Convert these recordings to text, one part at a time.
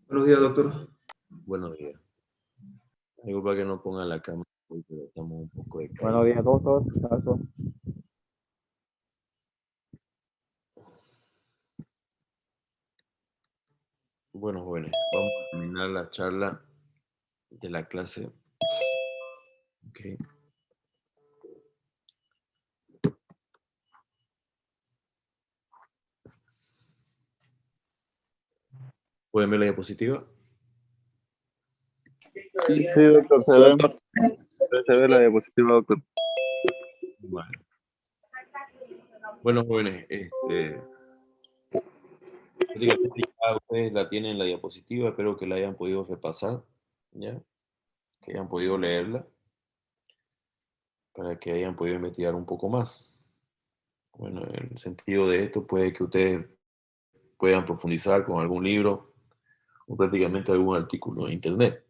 Buenos días, doctor. Buenos días. Disculpa que no ponga la cámara, pero estamos un poco de Buenos días, doctor. Caso. Bueno, jóvenes, vamos a terminar la charla de la clase. Okay. ¿Pueden ver la diapositiva? Sí, doctor, se ve la diapositiva, doctor. Vale. Bueno, jóvenes, prácticamente ya ustedes la tienen la diapositiva, espero que la hayan podido repasar, ¿ya? Que hayan podido leerla, para que hayan podido investigar un poco más. Bueno, en el sentido de esto puede que ustedes puedan profundizar con algún libro o prácticamente algún artículo en internet.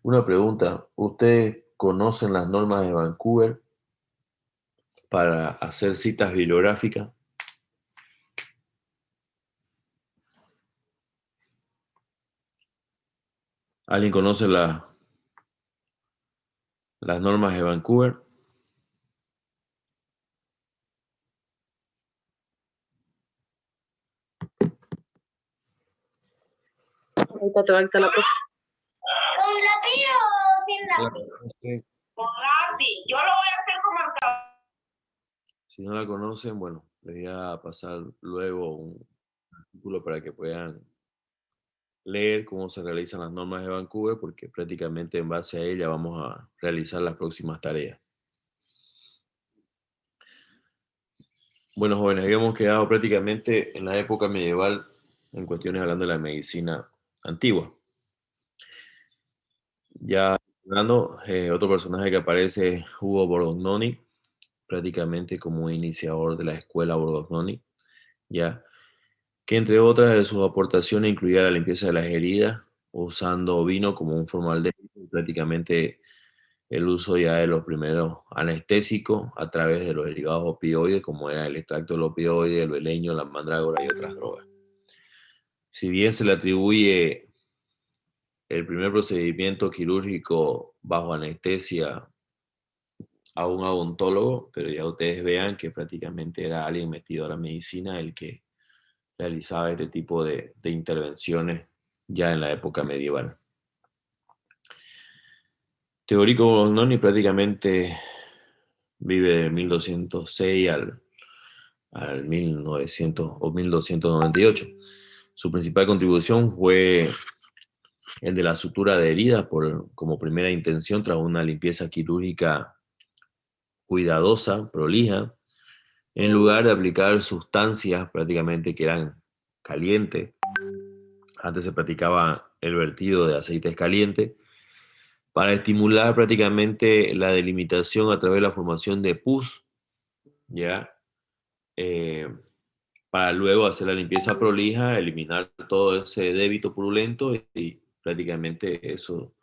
Una pregunta, ¿ustedes conocen las normas de Vancouver para hacer citas bibliográficas? ¿Alguien conoce las normas de Vancouver? Ahorita te va a quitar la cosa. ¿Con lápiz o sin lápiz? Con lápiz. Yo lo voy a hacer con marcador. Si no la conocen, bueno, les voy a pasar luego un artículo para que puedan leer cómo se realizan las normas de Vancouver, porque prácticamente en base a ella vamos a realizar las próximas tareas. Bueno, jóvenes, habíamos quedado prácticamente en la época medieval en cuestiones hablando de la medicina antigua. Ya hablando, otro personaje que aparece es Hugo Borgognoni, prácticamente como iniciador de la escuela Borgognoni, ya, que entre otras de sus aportaciones incluía la limpieza de las heridas, usando vino como un formaldehído, prácticamente el uso ya de los primeros anestésicos a través de los derivados opioides, como era el extracto del opioide, el beleño, la mandrágora y otras drogas. Si bien se le atribuye el primer procedimiento quirúrgico bajo anestesia a un odontólogo, pero ya ustedes vean que prácticamente era alguien metido a la medicina el que realizaba este tipo de intervenciones ya en la época medieval. Teórico Borgognoni prácticamente vive de 1206 al 1900 o 1298. Su principal contribución fue el de la sutura de heridas como primera intención tras una limpieza quirúrgica cuidadosa, prolija, en lugar de aplicar sustancias prácticamente que eran calientes. Antes se practicaba el vertido de aceites calientes para estimular prácticamente la delimitación a través de la formación de pus, ¿ya? Para luego hacer la limpieza prolija, eliminar todo ese débito purulento y prácticamente eso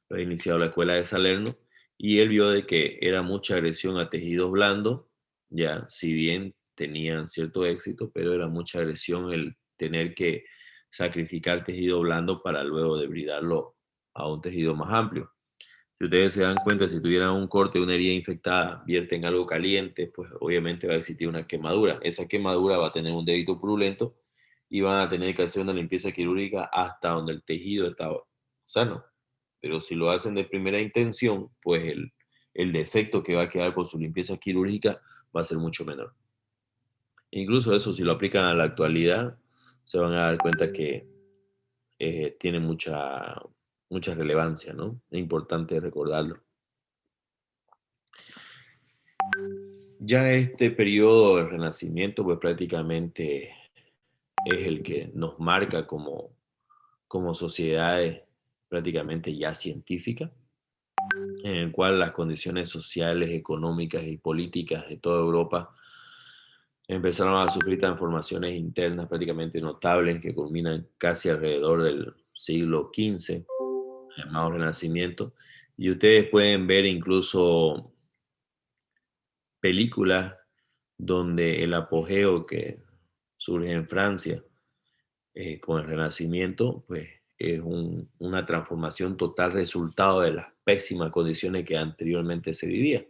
lo ha iniciado la escuela de Salerno y él vio de que era mucha agresión a tejidos blandos, ya, si bien tenían cierto éxito, pero era mucha agresión el tener que sacrificar tejido blando para luego debridarlo a un tejido más amplio. Si ustedes se dan cuenta, si tuvieran un corte, una herida infectada, vierten algo caliente, pues obviamente va a existir una quemadura. Esa quemadura va a tener un débito purulento y van a tener que hacer una limpieza quirúrgica hasta donde el tejido está sano. Pero si lo hacen de primera intención, pues el defecto que va a quedar por su limpieza quirúrgica va a ser mucho menor. Incluso eso, si lo aplican a la actualidad, se van a dar cuenta que tiene mucha relevancia, ¿no? Es importante recordarlo. Ya este periodo del Renacimiento, pues prácticamente es el que nos marca como sociedades prácticamente ya científicas, en el cual las condiciones sociales, económicas y políticas de toda Europa empezaron a sufrir transformaciones internas prácticamente notables que culminan casi alrededor del siglo XV, llamado Renacimiento. Y ustedes pueden ver incluso películas donde el apogeo que surge en Francia con el Renacimiento, pues es una transformación total resultado de las pésimas condiciones que anteriormente se vivía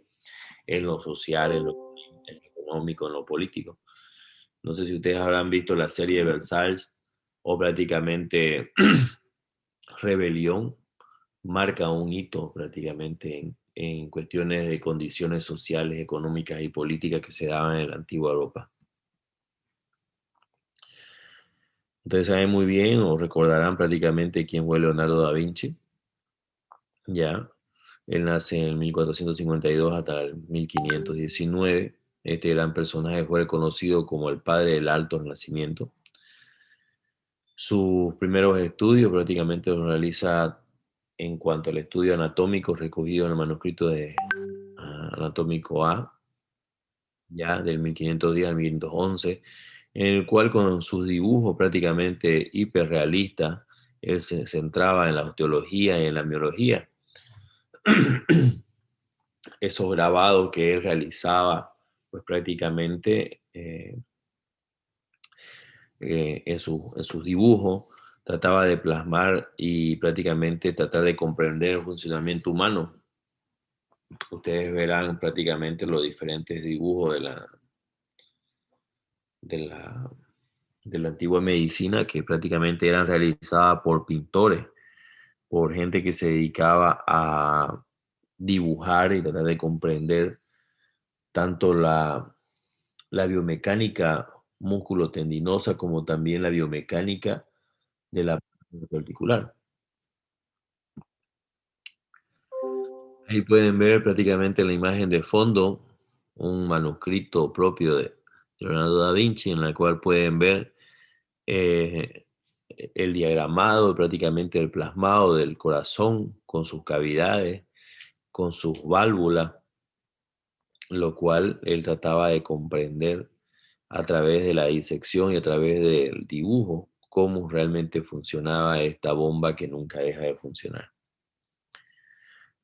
en lo social, en lo económico, en lo político. No sé si ustedes habrán visto la serie de Versailles o prácticamente Rebelión, marca un hito prácticamente en cuestiones de condiciones sociales, económicas y políticas que se daban en la antigua Europa. Ustedes saben muy bien o recordarán prácticamente quién fue Leonardo da Vinci. Ya, él nace en 1452 hasta el 1519. Este gran personaje fue reconocido como el padre del Alto Renacimiento. Sus primeros estudios prácticamente los realiza en cuanto al estudio anatómico recogido en el manuscrito de Anatómico A, ya del 1510 al 1511, en el cual con sus dibujos prácticamente hiperrealistas, él se centraba en la osteología y en la miología. Esos grabados que él realizaba, pues prácticamente en sus dibujos, trataba de plasmar y prácticamente tratar de comprender el funcionamiento humano. Ustedes verán prácticamente los diferentes dibujos de la antigua medicina que prácticamente eran realizadas por pintores, por gente que se dedicaba a dibujar y tratar de comprender tanto la biomecánica músculo-tendinosa como también la biomecánica de la parte articular. Ahí pueden ver prácticamente la imagen de fondo, un manuscrito propio de Leonardo da Vinci, en la cual pueden ver el diagramado, prácticamente el plasmado del corazón con sus cavidades, con sus válvulas, lo cual él trataba de comprender a través de la disección y a través del dibujo cómo realmente funcionaba esta bomba que nunca deja de funcionar.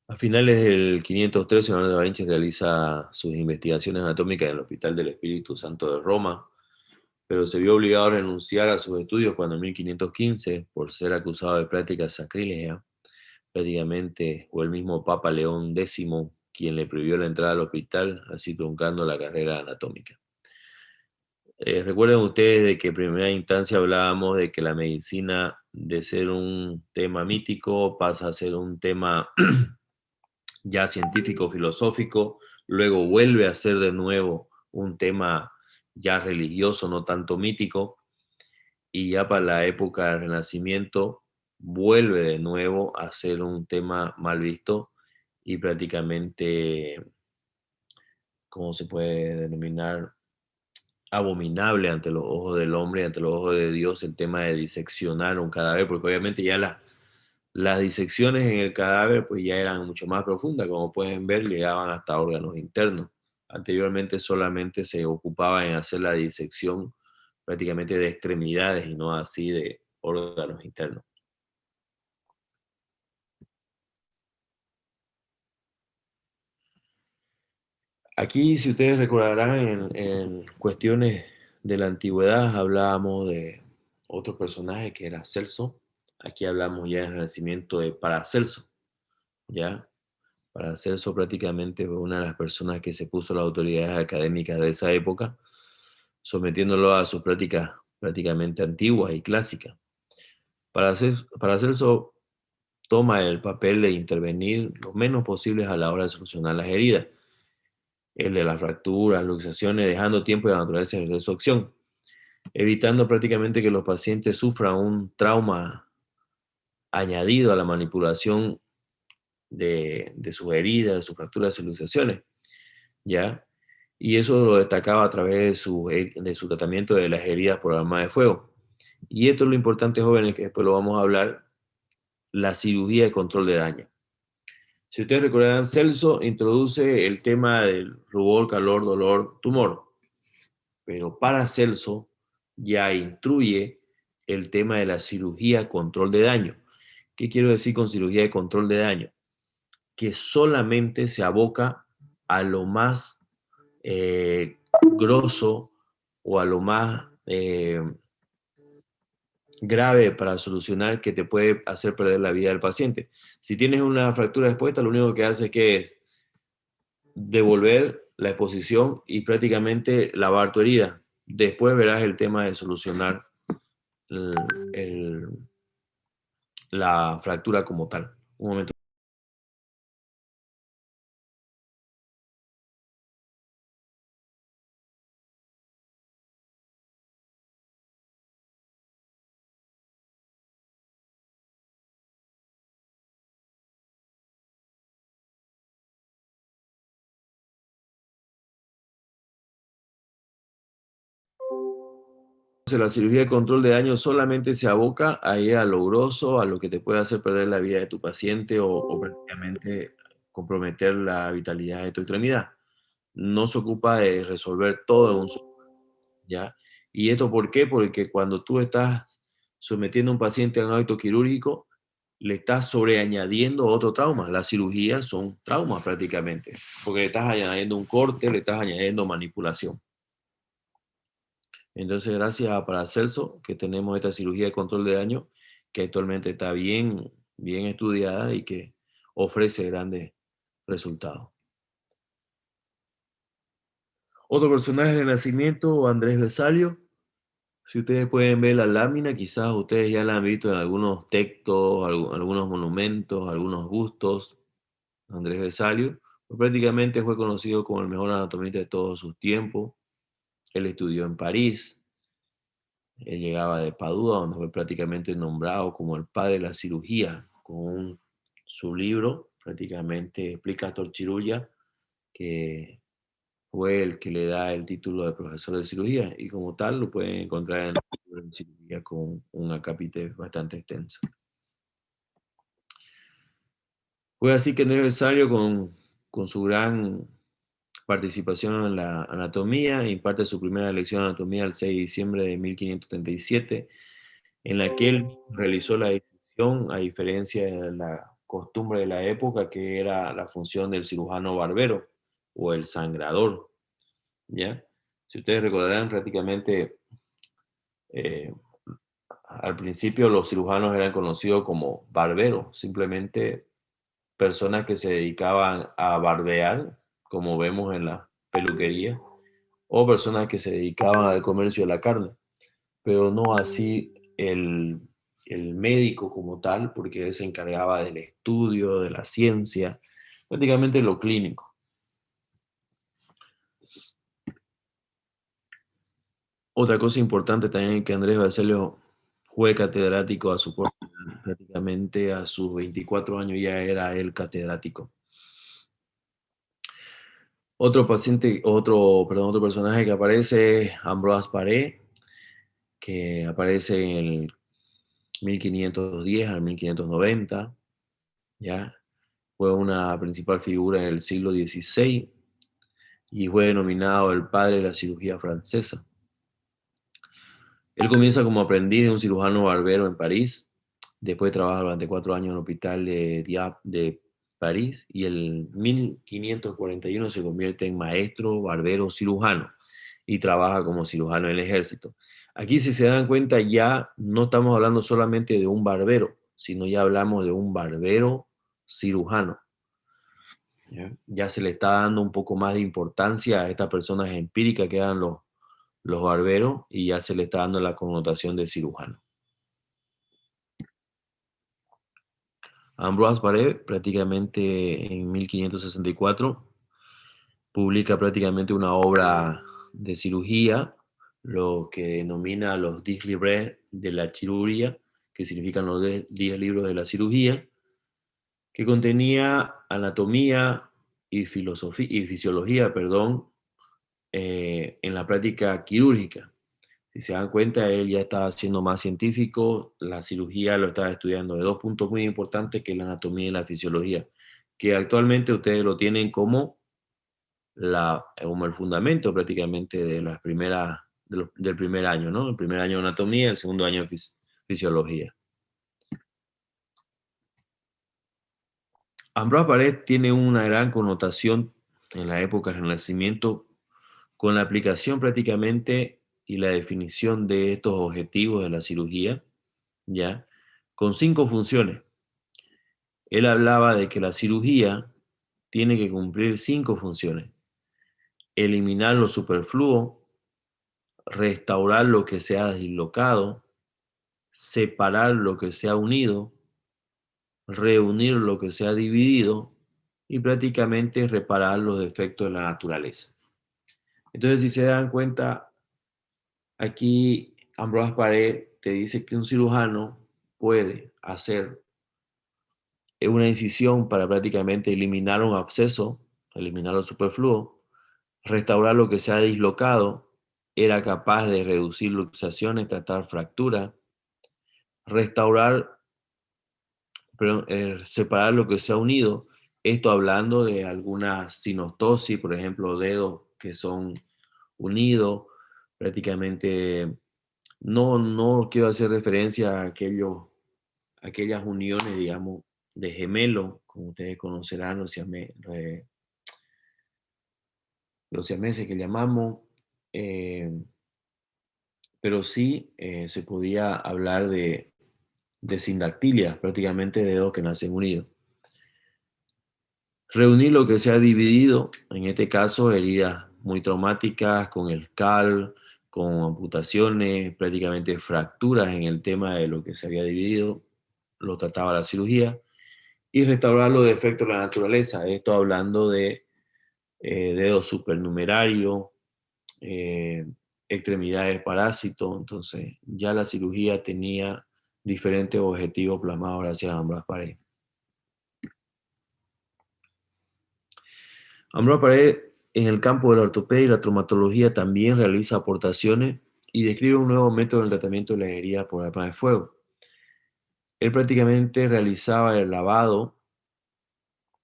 A finales del 513, Leonardo da Vinci realiza sus investigaciones anatómicas en el Hospital del Espíritu Santo de Roma, pero se vio obligado a renunciar a sus estudios cuando en 1515, por ser acusado de prácticas sacrílegas, prácticamente fue el mismo Papa León X quien le prohibió la entrada al hospital, así truncando la carrera anatómica. Recuerden ustedes de que en primera instancia hablábamos de que la medicina, de ser un tema mítico, pasa a ser un tema ya científico, filosófico, luego vuelve a ser de nuevo un tema ya religioso, no tanto mítico, y ya para la época del Renacimiento vuelve de nuevo a ser un tema mal visto y prácticamente, ¿cómo se puede denominar? Abominable ante los ojos del hombre, ante los ojos de Dios, el tema de diseccionar un cadáver, porque obviamente ya las disecciones en el cadáver pues ya eran mucho más profundas, como pueden ver, llegaban hasta órganos internos. Anteriormente solamente se ocupaba en hacer la disección prácticamente de extremidades y no así de órganos internos. Aquí, si ustedes recordarán, en cuestiones de la antigüedad hablábamos de otro personaje que era Celso. Aquí hablamos ya del Renacimiento de Paracelso, ¿ya? Paracelso prácticamente fue una de las personas que se puso las autoridades académicas de esa época, sometiéndolo a sus prácticas prácticamente antiguas y clásicas. Paracelso toma el papel de intervenir lo menos posible a la hora de solucionar las heridas, el de las fracturas, luxaciones, dejando tiempo y a la naturaleza de su acción, evitando prácticamente que los pacientes sufran un trauma añadido a la manipulación de sus heridas, de sus fracturas, de sus luxaciones, ¿ya? Y eso lo destacaba a través de su tratamiento de las heridas por arma de fuego. Y esto es lo importante, jóvenes, que después lo vamos a hablar, la cirugía de control de daño. Si ustedes recordarán, Celso introduce el tema del rubor, calor, dolor, tumor, pero Paracelso ya instruye el tema de la cirugía control de daño. ¿Qué quiero decir con cirugía de control de daño? Que solamente se aboca a lo más grosso o a lo más grave para solucionar que te puede hacer perder la vida del paciente. Si tienes una fractura expuesta, lo único que hace es devolver la exposición y prácticamente lavar tu herida. Después verás el tema de solucionar la fractura como tal. Un momento. La cirugía de control de daño solamente se aboca a ir a lo grosso, a lo que te puede hacer perder la vida de tu paciente o prácticamente comprometer la vitalidad de tu extremidad. No se ocupa de resolver todo en un solo, ¿ya? ¿Y esto por qué? Porque cuando tú estás sometiendo a un paciente a un acto quirúrgico, le estás sobreañadiendo otro trauma. Las cirugías son traumas prácticamente, porque le estás añadiendo un corte, le estás añadiendo manipulación. Entonces, gracias a Paracelso, que tenemos esta cirugía de control de daño, que actualmente está bien estudiada y que ofrece grandes resultados. Otro personaje de nacimiento, Andrés Vesalio. Si ustedes pueden ver la lámina, quizás ustedes ya la han visto en algunos textos, algunos monumentos, algunos bustos. Andrés Vesalio pues prácticamente fue conocido como el mejor anatomista de todos sus tiempos. Él estudió en París. Él llegaba de Padua, donde fue prácticamente nombrado como el padre de la cirugía, con su libro, prácticamente Explicator Chirurgia, que fue el que le da el título de profesor de cirugía, y como tal lo pueden encontrar en el libro de cirugía con un acápite bastante extenso. Fue así que es necesario con su gran participación en la anatomía, imparte su primera lección de anatomía el 6 de diciembre de 1537, en la que él realizó la decisión, a diferencia de la costumbre de la época, que era la función del cirujano barbero o el sangrador, ¿ya? Si ustedes recordarán, prácticamente al principio los cirujanos eran conocidos como barberos, simplemente personas que se dedicaban a barbear, como vemos en la peluquería, o personas que se dedicaban al comercio de la carne, pero no así el médico como tal, porque él se encargaba del estudio, de la ciencia, prácticamente lo clínico. Otra cosa importante también es que Andrés Vesalio fue catedrático a su corta edad, prácticamente a sus 24 años ya era él catedrático. Otro personaje que aparece es Ambroise Paré, que aparece en el 1510 al 1590, ¿ya? Fue una principal figura en el siglo XVI y fue denominado el padre de la cirugía francesa. Él comienza como aprendiz de un cirujano barbero en París, después trabaja durante 4 años en el hospital de Dieppe de París y en 1541 se convierte en maestro barbero cirujano y trabaja como cirujano en el ejército. Aquí, si se dan cuenta, ya no estamos hablando solamente de un barbero, sino ya hablamos de un barbero cirujano. Ya se le está dando un poco más de importancia a estas personas empíricas que eran los barberos y ya se le está dando la connotación de cirujano. Ambroise Paré, prácticamente en 1564, publica prácticamente una obra de cirugía, lo que denomina los 10 livres de la chirurgia, que significan los 10 libros de la cirugía, que contenía anatomía y fisiología, en la práctica quirúrgica. Si se dan cuenta, él ya estaba siendo más científico, la cirugía lo estaba estudiando de 2 puntos muy importantes, que es la anatomía y la fisiología, que actualmente ustedes lo tienen como el fundamento prácticamente de del primer año, ¿no? El primer año de anatomía, el segundo año de fisiología. Ambroise Paré tiene una gran connotación en la época del Renacimiento con la aplicación prácticamente y la definición de estos objetivos de la cirugía, ¿ya? Con 5 funciones. Él hablaba de que la cirugía tiene que cumplir 5 funciones. Eliminar lo superfluo, restaurar lo que se ha dislocado, separar lo que se ha unido, reunir lo que se ha dividido y prácticamente reparar los defectos de la naturaleza. Entonces, si se dan cuenta, aquí Ambroise Paré te dice que un cirujano puede hacer una incisión para prácticamente eliminar un absceso, eliminar lo superfluo, restaurar lo que se ha dislocado, era capaz de reducir luxaciones, tratar fractura, restaurar, separar lo que se ha unido, esto hablando de alguna sinostosis, por ejemplo, dedos que son unidos, prácticamente no quiero hacer referencia a aquellas uniones, digamos, de gemelo, como ustedes conocerán, los siameses que llamamos, pero sí se podía hablar de sindactilia, prácticamente dedos que nacen unidos. Reunir lo que se ha dividido, en este caso heridas muy traumáticas, con el CAL, con amputaciones, prácticamente fracturas en el tema de lo que se había dividido, lo trataba la cirugía, y restaurar los defectos de la naturaleza, esto hablando de dedos supernumerarios, extremidades parásitos. Entonces ya la cirugía tenía diferentes objetivos plasmados gracias a Ambroise Paré. Ambroise Paré, en el campo de la ortopedia y la traumatología, también realiza aportaciones y describe un nuevo método en el tratamiento de las heridas por arma de fuego. Él prácticamente realizaba el lavado,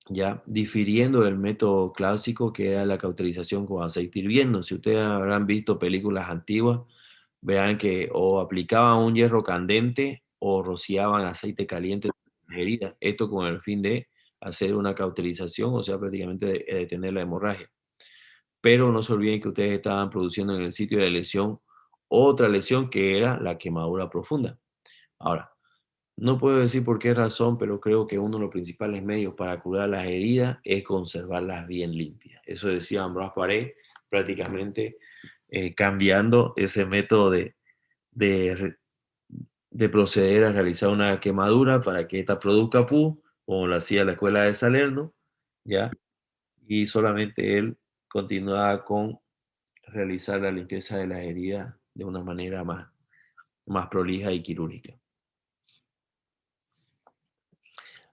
ya difiriendo del método clásico que era la cauterización con aceite hirviendo. Si ustedes habrán visto películas antiguas, verán que o aplicaban un hierro candente o rociaban aceite caliente en las heridas. Esto con el fin de hacer una cauterización, o sea, prácticamente detener la hemorragia. Pero no se olviden que ustedes estaban produciendo en el sitio de la lesión otra lesión que era la quemadura profunda. Ahora, no puedo decir por qué razón, pero creo que uno de los principales medios para curar las heridas es conservarlas bien limpias. Eso decía Ambroise Paré, prácticamente cambiando ese método de proceder a realizar una quemadura para que ésta produzca pus, como lo hacía la escuela de Salerno, ¿ya? Y solamente él continuaba con realizar la limpieza de las heridas de una manera más prolija y quirúrgica.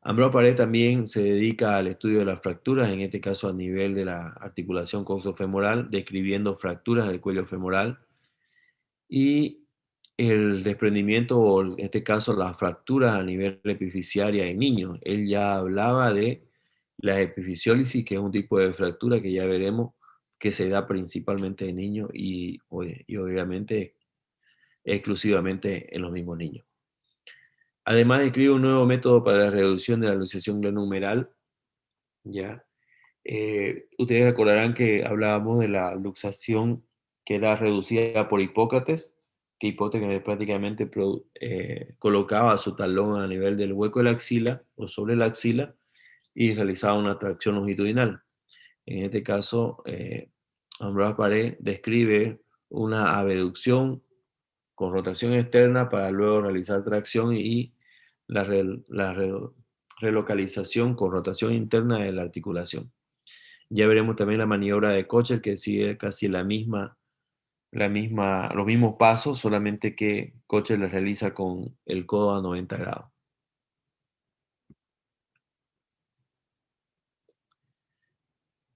Ambroise Paré también se dedica al estudio de las fracturas, en este caso a nivel de la articulación coxofemoral, describiendo fracturas del cuello femoral y el desprendimiento, o en este caso las fracturas a nivel epifisiaria en niños. Él ya hablaba de la epifisiólisis, que es un tipo de fractura que ya veremos que se da principalmente en niños y obviamente exclusivamente en los mismos niños. Además, describe un nuevo método para la reducción de la luxación glenohumeral. ¿Ya? Ustedes acordarán que hablábamos de la luxación que era reducida por Hipócrates, que Hipócrates prácticamente colocaba su talón a nivel del hueco de la axila o sobre la axila y realizaba una tracción longitudinal. En este caso, Ambroise Paré describe una abducción con rotación externa para luego realizar tracción y la relocalización con rotación interna de la articulación. Ya veremos también la maniobra de Kocher, que sigue casi los mismos pasos, solamente que Kocher la realiza con el codo a 90 grados.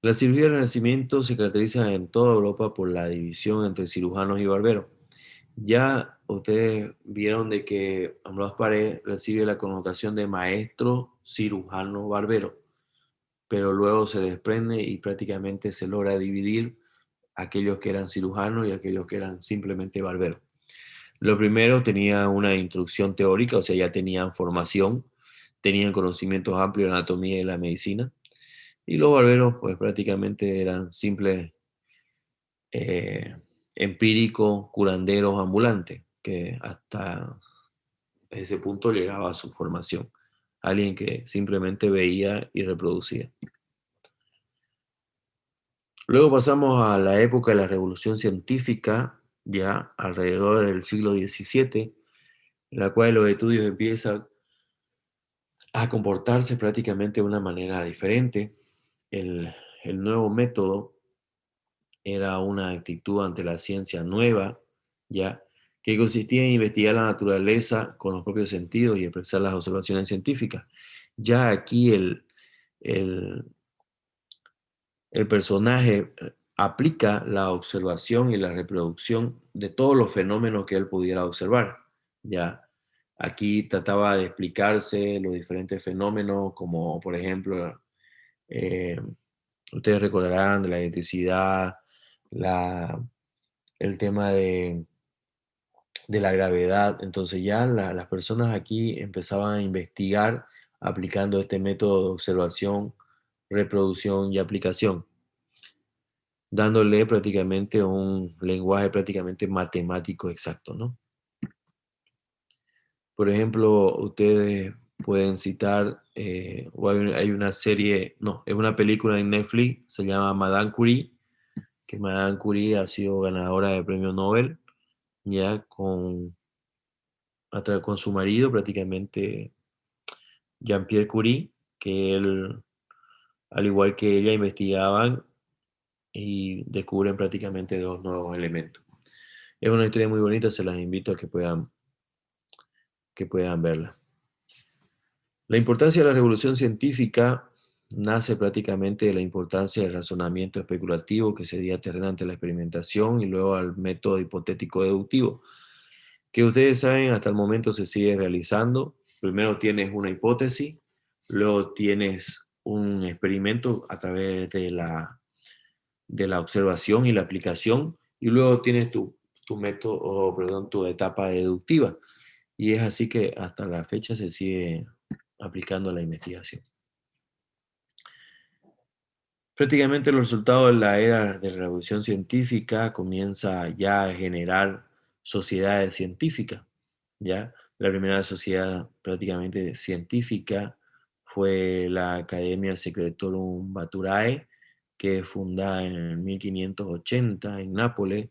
La cirugía del Renacimiento se caracteriza en toda Europa por la división entre cirujanos y barberos. Ya ustedes vieron de que Ambroise Paré recibe la connotación de maestro, cirujano, barbero, pero luego se desprende y prácticamente se logra dividir aquellos que eran cirujanos y aquellos que eran simplemente barberos. Los primeros tenían una instrucción teórica, o sea, ya tenían formación, tenían conocimientos amplios de la anatomía y la medicina, y los barberos pues prácticamente eran simples empíricos, curanderos ambulantes, que hasta ese punto llegaba a su formación. Alguien que simplemente veía y reproducía. Luego pasamos a la época de la Revolución Científica, ya alrededor del siglo XVII, en la cual los estudios empiezan a comportarse prácticamente de una manera diferente. El nuevo método era una actitud ante la ciencia nueva, ya, que consistía en investigar la naturaleza con los propios sentidos y expresar las observaciones científicas. Ya aquí el personaje aplica la observación y la reproducción de todos los fenómenos que él pudiera observar. Ya aquí trataba de explicarse los diferentes fenómenos, como por ejemplo, ustedes recordarán de la electricidad, el tema de la gravedad. Entonces ya las personas aquí empezaban a investigar aplicando este método de observación, reproducción y aplicación, dándole prácticamente un lenguaje prácticamente matemático exacto, ¿no? Por ejemplo, ustedes pueden citar, o hay una serie, no, es una película en Netflix, se llama Madame Curie, que Madame Curie ha sido ganadora de premio Nobel, ya con su marido prácticamente, Jean-Pierre Curie, que él, al igual que ella, investigaban y descubren prácticamente dos nuevos elementos. Es una historia muy bonita, se las invito a que puedan verla. La importancia de la revolución científica nace prácticamente de la importancia del razonamiento especulativo que sería terreno ante la experimentación y luego al método hipotético deductivo, que ustedes saben hasta el momento se sigue realizando. Primero tienes una hipótesis, luego tienes un experimento a través de la observación y la aplicación, y luego tienes tu método, perdón, tu etapa deductiva. Y es así que hasta la fecha se sigue aplicando la investigación. Prácticamente los resultados de la era de la revolución científica comienza ya a generar sociedades científicas, ¿ya? La primera sociedad prácticamente científica fue la Academia Secretorum Baturae, que es fundada en 1580 en Nápoles,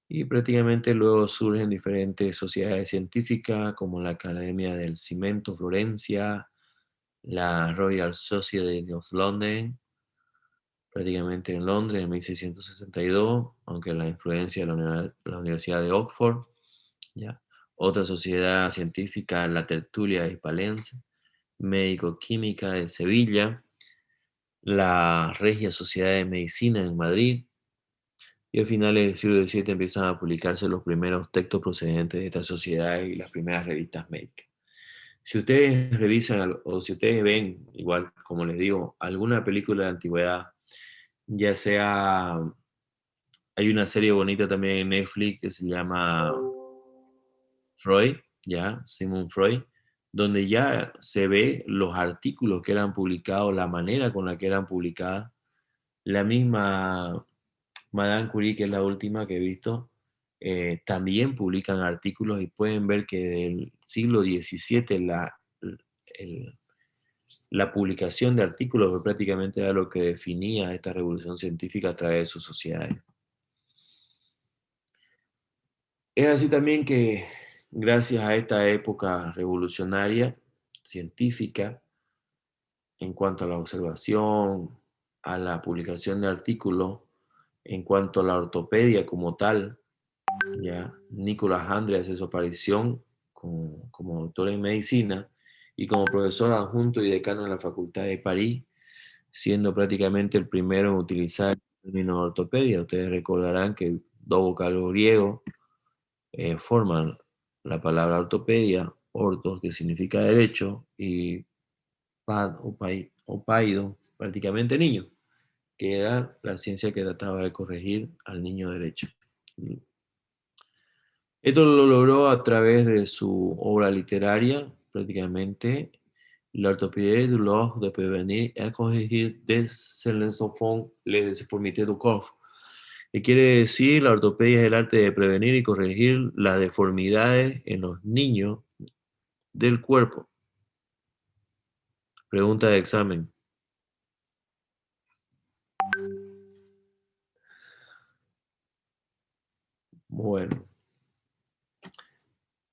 y prácticamente luego surgen diferentes sociedades científicas como la Academia del Cimento Florencia, la Royal Society of London, prácticamente en Londres en 1662, aunque la influencia de la Universidad de Oxford, ¿ya? Otra sociedad científica, la Tertulia Hispalense, Médico-Química de Sevilla, la Regia Sociedad de Medicina en Madrid, y a finales del siglo XVII empiezan a publicarse los primeros textos procedentes de esta sociedad y las primeras revistas médicas. Si ustedes revisan o si ustedes ven, igual como les digo, alguna película de antigüedad, ya sea, hay una serie bonita también en Netflix que se llama Freud, ya, Sigmund Freud, donde ya se ve los artículos que eran publicados, la manera con la que eran publicadas. La misma Madame Curie, que es la última que he visto, también publican artículos y pueden ver que del siglo XVII la publicación de artículos prácticamente era lo que definía esta revolución científica a través de sus sociedades. Es así también que gracias a esta época revolucionaria científica, en cuanto a la observación, a la publicación de artículos, en cuanto a la ortopedia como tal, ya Nicolás André hace su aparición como doctor en medicina y como profesor adjunto y decano en la Facultad de París, siendo prácticamente el primero en utilizar el término ortopedia. Ustedes recordarán que dos vocablos griegos forman la palabra ortopedia, ortos, que significa derecho, y pad o paido, prácticamente niño, que era la ciencia que trataba de corregir al niño derecho. Esto lo logró a través de su obra literaria, prácticamente, La orthopédie du l'art de prévenir et corriger des enfants les déformités du corps. Que quiere decir, la ortopedia es el arte de prevenir y corregir las deformidades en los niños del cuerpo. Pregunta de examen. Bueno.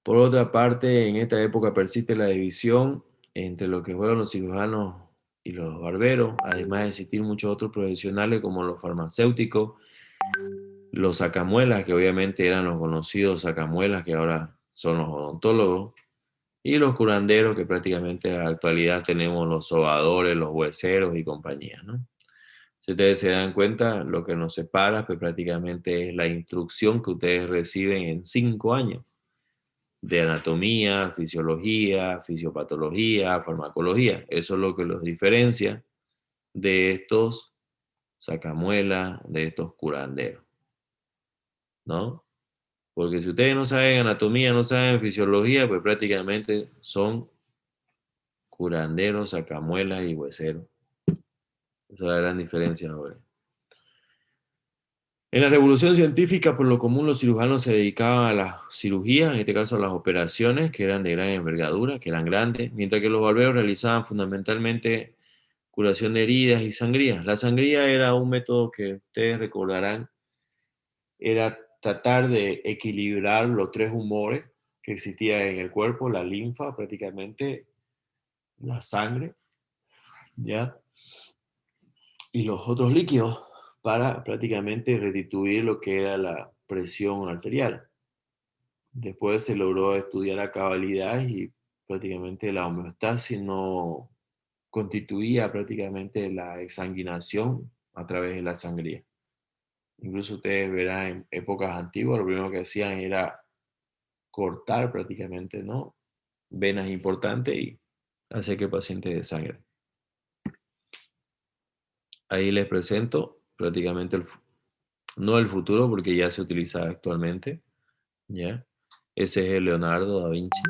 Por otra parte, en esta época persiste la división entre lo que fueron los cirujanos y los barberos, además de existir muchos otros profesionales como los farmacéuticos, los sacamuelas, que obviamente eran los conocidos sacamuelas, que ahora son los odontólogos, y los curanderos, que prácticamente en la actualidad tenemos los sobadores, los hueseros y compañía, ¿no? Si ustedes se dan cuenta, lo que nos separa pues prácticamente es la instrucción que ustedes reciben en 5 años de anatomía, fisiología, fisiopatología, farmacología. Eso es lo que los diferencia de estos sacamuelas, de estos curanderos, ¿no? Porque si ustedes no saben anatomía, no saben fisiología, pues prácticamente son curanderos, sacamuelas y hueseros. Esa es la gran diferencia ahora. En la revolución científica, por lo común, los cirujanos se dedicaban a la cirugía, en este caso a las operaciones, que eran de gran envergadura, que eran grandes, mientras que los barberos realizaban fundamentalmente curación de heridas y sangrías. La sangría era un método que ustedes recordarán, era tratar de equilibrar los 3 humores que existían en el cuerpo, la linfa prácticamente, la sangre, ¿ya? Y los otros líquidos para prácticamente restituir lo que era la presión arterial. Después se logró estudiar a cabalidad y prácticamente la homeostasis no constituía prácticamente la exsanguinación a través de la sangría. Incluso ustedes verán en épocas antiguas, lo primero que hacían era cortar prácticamente, ¿no?, venas importantes y hacer que el paciente de sangre. Ahí les presento prácticamente no el futuro, porque ya se utiliza actualmente, ¿ya? Ese es el Leonardo da Vinci,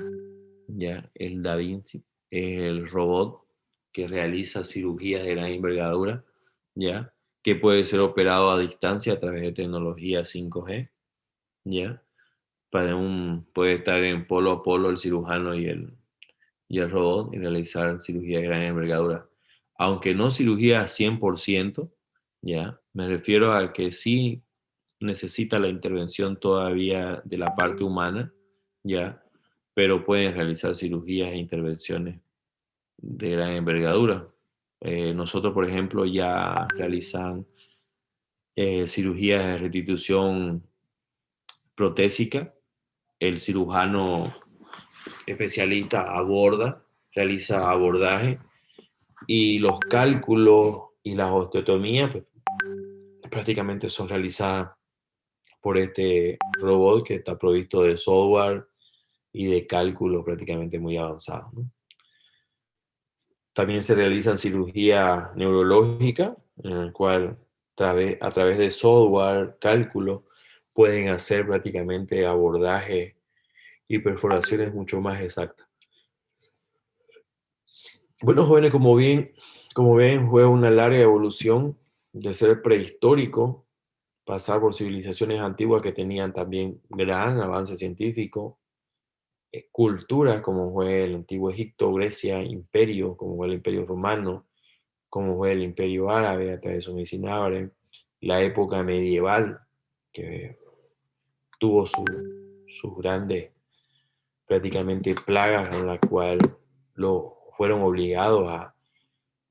¿ya? El Da Vinci es el robot que realiza cirugías de gran envergadura, ¿ya? Que puede ser operado a distancia a través de tecnología 5G, ¿ya? Puede estar en polo a polo el cirujano y el robot y realizar cirugía de gran envergadura. Aunque no cirugía 100%, ¿ya? Me refiero a que sí necesita la intervención todavía de la parte humana, ¿ya? Pero pueden realizar cirugías e intervenciones de gran envergadura. Nosotros, por ejemplo, ya realizan cirugías de restitución protésica. El cirujano especialista realiza abordaje, y los cálculos y las osteotomías pues, prácticamente son realizadas por este robot que está provisto de software y de cálculos prácticamente muy avanzados, ¿no? También se realizan cirugía neurológica, en la cual a través de software, cálculos, pueden hacer prácticamente abordaje y perforaciones mucho más exactas. Bueno, jóvenes, como ven, fue una larga evolución de ser prehistórico, pasar por civilizaciones antiguas que tenían también gran avance científico, culturas como fue el antiguo Egipto, Grecia, imperio, como fue el imperio romano, como fue el imperio árabe, hasta eso Árabe, la época medieval, que tuvo sus grandes prácticamente plagas en la cual fueron obligados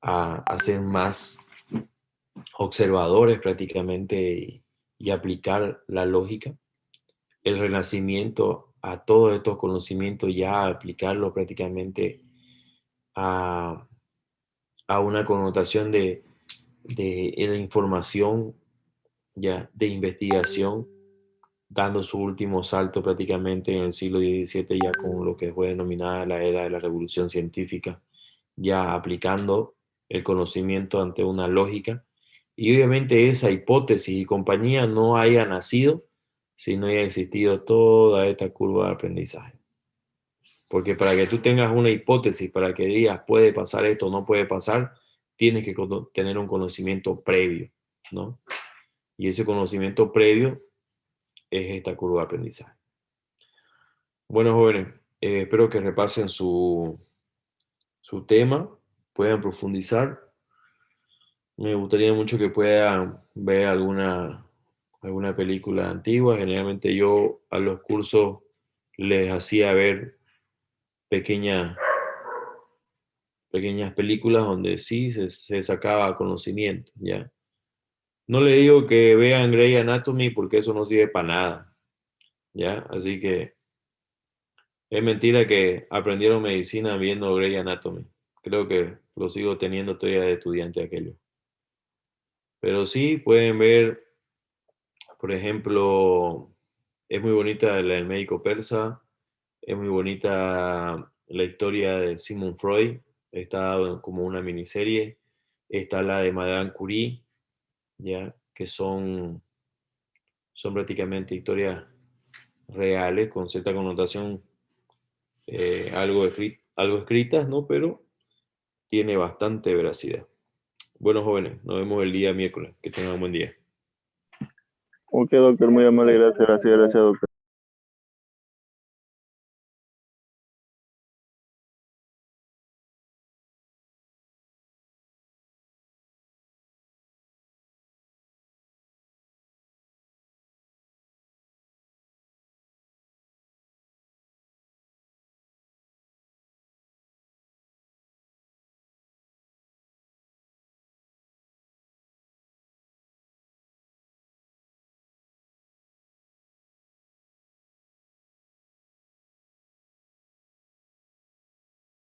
a ser más observadores prácticamente y aplicar la lógica. El Renacimiento, a todos estos conocimientos ya aplicarlo prácticamente a una connotación de información, ya, de investigación, dando su último salto prácticamente en el siglo XVII, ya con lo que fue denominada la era de la Revolución Científica, ya aplicando el conocimiento ante una lógica. Y obviamente esa hipótesis y compañía no haya nacido si no haya existido toda esta curva de aprendizaje. Porque para que tú tengas una hipótesis, para que digas puede pasar esto o no puede pasar, tienes que tener un conocimiento previo, ¿no? Y ese conocimiento previo es esta curva de aprendizaje. Bueno, jóvenes, Espero que repasen su tema, puedan profundizar. Me gustaría mucho que puedan ver alguna película antigua. Generalmente yo a los cursos les hacía ver pequeñas películas donde sí se sacaba conocimiento, ¿ya? No le digo que vean Grey Anatomy porque eso no sirve para nada, ¿ya? Así que es mentira que aprendieron medicina viendo Grey Anatomy. Creo que lo sigo teniendo todavía de estudiante aquello. Pero sí pueden ver, por ejemplo, es muy bonita el médico persa, es muy bonita la historia de Sigmund Freud, está como una miniserie, está la de Madame Curie, ya, que son prácticamente historias reales, con cierta connotación, algo escritas, ¿no? Pero tiene bastante veracidad. Bueno, jóvenes, nos vemos el día miércoles. Que tengan un buen día. Ok, doctor, muy amable, gracias, doctor.